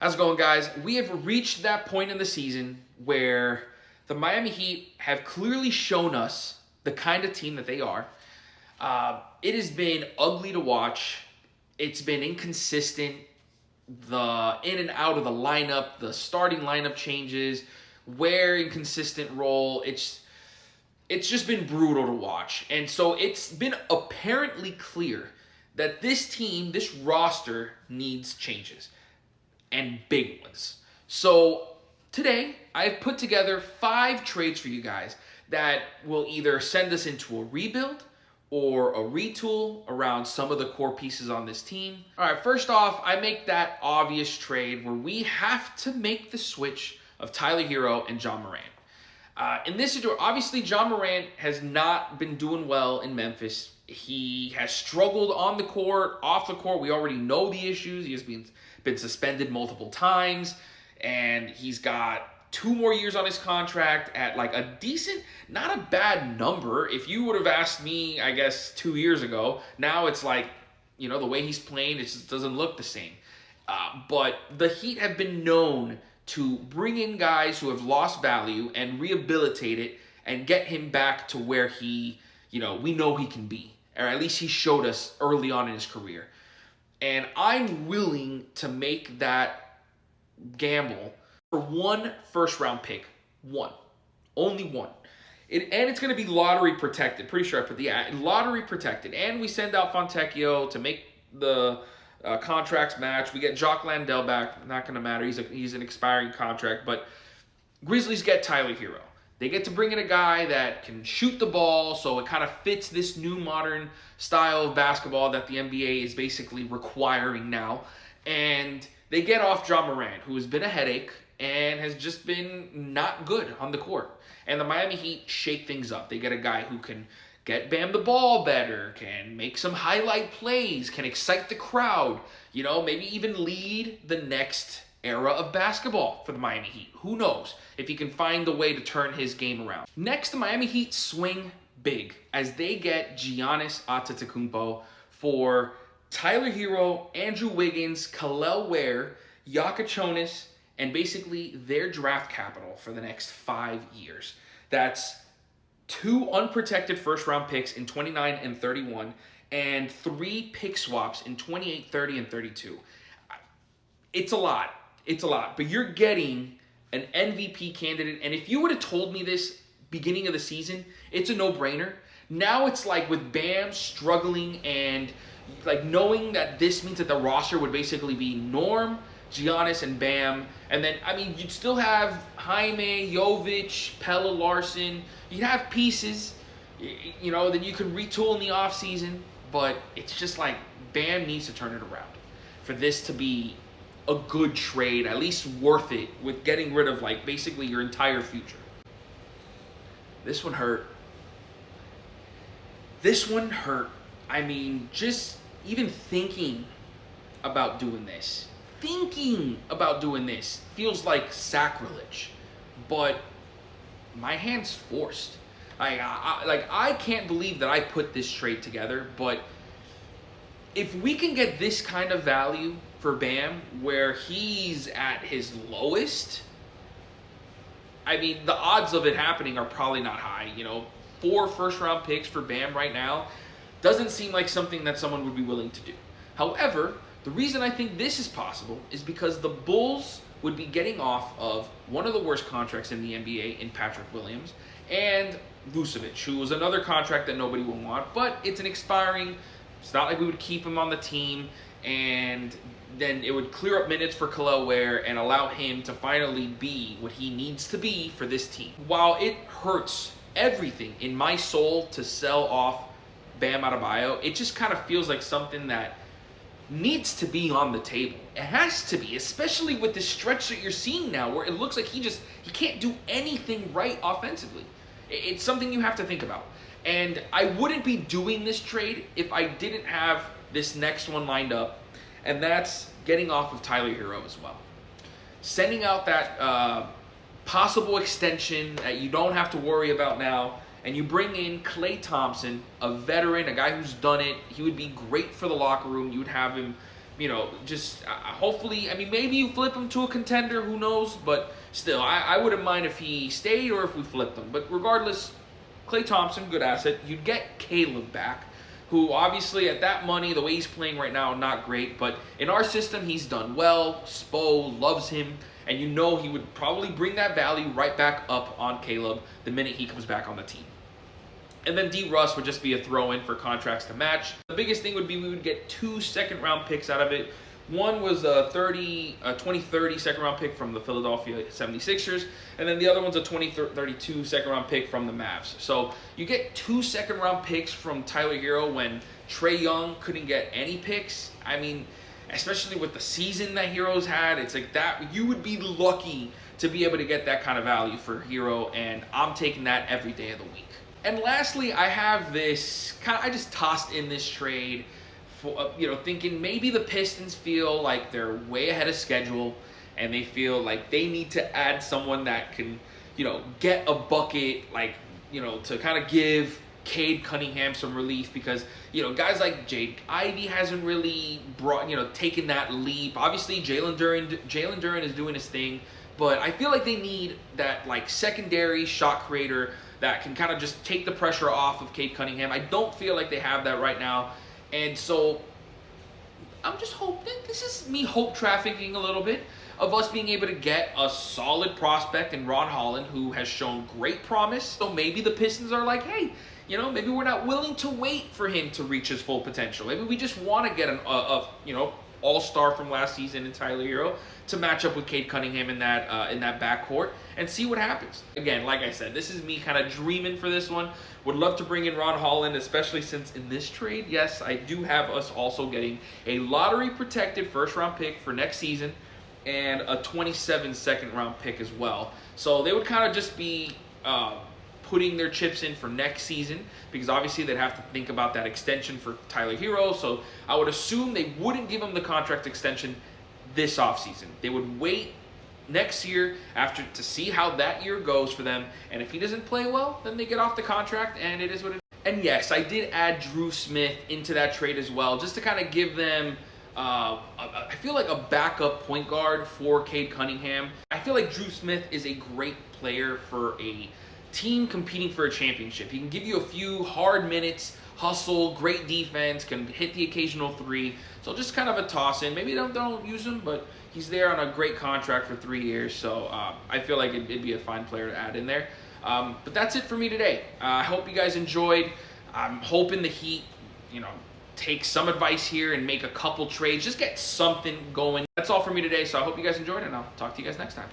How's it going, guys? We have reached that point in the season where the Miami Heat have clearly shown us the kind of team that they are. It has been ugly to watch. It's been inconsistent. The in and out of the lineup, the starting lineup changes, Ware inconsistent role. It's just been brutal to watch. And so it's been apparently clear that this team, this roster, needs changes and big ones. So today, I've put together 5 trades for you guys that will either send us into a rebuild or a retool around some of the core pieces on this team. All right, first off, I make that obvious trade where we have to make the switch of Tyler Hero and John Morant. In this situation, obviously, John Morant has not been doing well in Memphis. He has struggled on the court, off the court. We already know the issues. He has been suspended multiple times, and he's got 2 more years on his contract at like a decent, not a bad number. If you would have asked me, I guess, 2 years ago, now it's like, the way he's playing, it just doesn't look the same. But the Heat have been known to bring in guys who have lost value and rehabilitate it and get him back to where he, we know he can be. Or at least he showed us early on in his career. And I'm willing to make that gamble for 1 first-round pick. 1. Only 1. And it's going to be lottery protected. Pretty sure I put the lottery protected. And we send out Fontecchio to make the contracts match. We get Jock Landale back. Not going to matter. He's an expiring contract. But Grizzlies get Tyler Hero. They get to bring in a guy that can shoot the ball, so it kind of fits this new modern style of basketball that the NBA is basically requiring now. And they get off John Morant, who has been a headache and has just been not good on the court. And the Miami Heat shake things up. They get a guy who can get Bam the ball better, can make some highlight plays, can excite the crowd, maybe even lead the next era of basketball for the Miami Heat. Who knows if he can find the way to turn his game around. Next, the Miami Heat swing big as they get Giannis Antetokounmpo for Tyler Hero, Andrew Wiggins, Kel'el Ware, Jonas, and basically their draft capital for the next 5 years. That's 2 unprotected first-round picks in 29 and 31, and 3 pick swaps in 28, 30, and 32. It's a lot. It's a lot. But you're getting an MVP candidate, and if you would have told me this beginning of the season, it's a no-brainer. Now it's like with Bam struggling and like knowing that this means that the roster would basically be Norm, Giannis, and Bam. And then, you'd still have Jaime, Jovic, Pella Larson. You'd have pieces, then you could retool in the offseason. But it's just like Bam needs to turn it around for this to be a good trade, at least worth it, with getting rid of like basically your entire future. This one hurt. Just even thinking about doing this feels like sacrilege, but my hand's forced. I can't believe that I put this trade together, but if we can get this kind of value for Bam where he's at his lowest, the odds of it happening are probably not high. 4 first-round picks for Bam right now doesn't seem like something that someone would be willing to do. However, the reason I think this is possible is because the Bulls would be getting off of one of the worst contracts in the NBA in Patrick Williams and Vucevic, who was another contract that nobody would want, but it's an expiring. It's not like we would keep him on the team, and then it would clear up minutes for Kel'el Ware and allow him to finally be what he needs to be for this team. While it hurts everything in my soul to sell off Bam Adebayo, it just kind of feels like something that needs to be on the table. It has to be, especially with the stretch that you're seeing now where it looks like he can't do anything right offensively. It's something you have to think about. And I wouldn't be doing this trade if I didn't have this next one lined up, and that's getting off of Tyler Hero as well. Sending out that possible extension that you don't have to worry about now, and you bring in Klay Thompson, a veteran, a guy who's done it. He would be great for the locker room. You would have him just hopefully, I mean, maybe you flip him to a contender, who knows? But still, I wouldn't mind if he stayed or if we flipped him. But regardless, Klay Thompson, good asset. You'd get Caleb back, who obviously at that money, the way he's playing right now, not great. But in our system, he's done well. Spo loves him. And he would probably bring that value right back up on Caleb the minute he comes back on the team. And then D. Russ would just be a throw-in for contracts to match. The biggest thing would be we would get 2 second-round picks out of it. One was a 2030 second-round pick from the Philadelphia 76ers, and then the other one's a 2032 second-round pick from the Mavs. So you get 2 second-round picks from Tyler Hero when Trae Young couldn't get any picks. I mean, especially with the season that Hero's had, it's like that. You would be lucky to be able to get that kind of value for Hero, and I'm taking that every day of the week. And lastly, I have this I just tossed in this trade for, thinking maybe the Pistons feel like they're way ahead of schedule and they feel like they need to add someone that can, get a bucket, to kind of give Cade Cunningham some relief because, guys like Jake Ivey hasn't really taken that leap. Obviously, Jalen Duren is doing his thing, but I feel like they need that secondary shot creator that can kind of just take the pressure off of Cade Cunningham. I don't feel like they have that right now. And so I'm just hoping, this is me hope trafficking a little bit, of us being able to get a solid prospect in Ron Holland who has shown great promise. So maybe the Pistons are like, hey, maybe we're not willing to wait for him to reach his full potential. Maybe we just want to get an all-star from last season in Tyler Hero to match up with Cade Cunningham in that backcourt and see what happens. Again, like I said, this is me kind of dreaming for this one. Would love to bring in Ron Holland, especially since in this trade, yes, I do have us also getting a lottery-protected first-round pick for next season and a 27 second-round pick as well. So they would kind of just be putting their chips in for next season because obviously they'd have to think about that extension for Tyler Hero. So I would assume they wouldn't give him the contract extension this offseason. They would wait next year after to see how that year goes for them. And if he doesn't play well, then they get off the contract and it is what it is. And yes, I did add Drew Smith into that trade as well just to kind of give them I feel like a backup point guard for Cade Cunningham. I feel like Drew Smith is a great player for a team competing for a championship. He can give you a few hard minutes, hustle, great defense, can hit the occasional three. So just kind of a toss in. Maybe don't use him, but he's there on a great contract for 3 years. So I feel like it'd be a fine player to add in there. But that's it for me today. I hope you guys enjoyed. I'm hoping the Heat, take some advice here and make a couple trades. Just get something going. That's all for me today. So I hope you guys enjoyed, and I'll talk to you guys next time.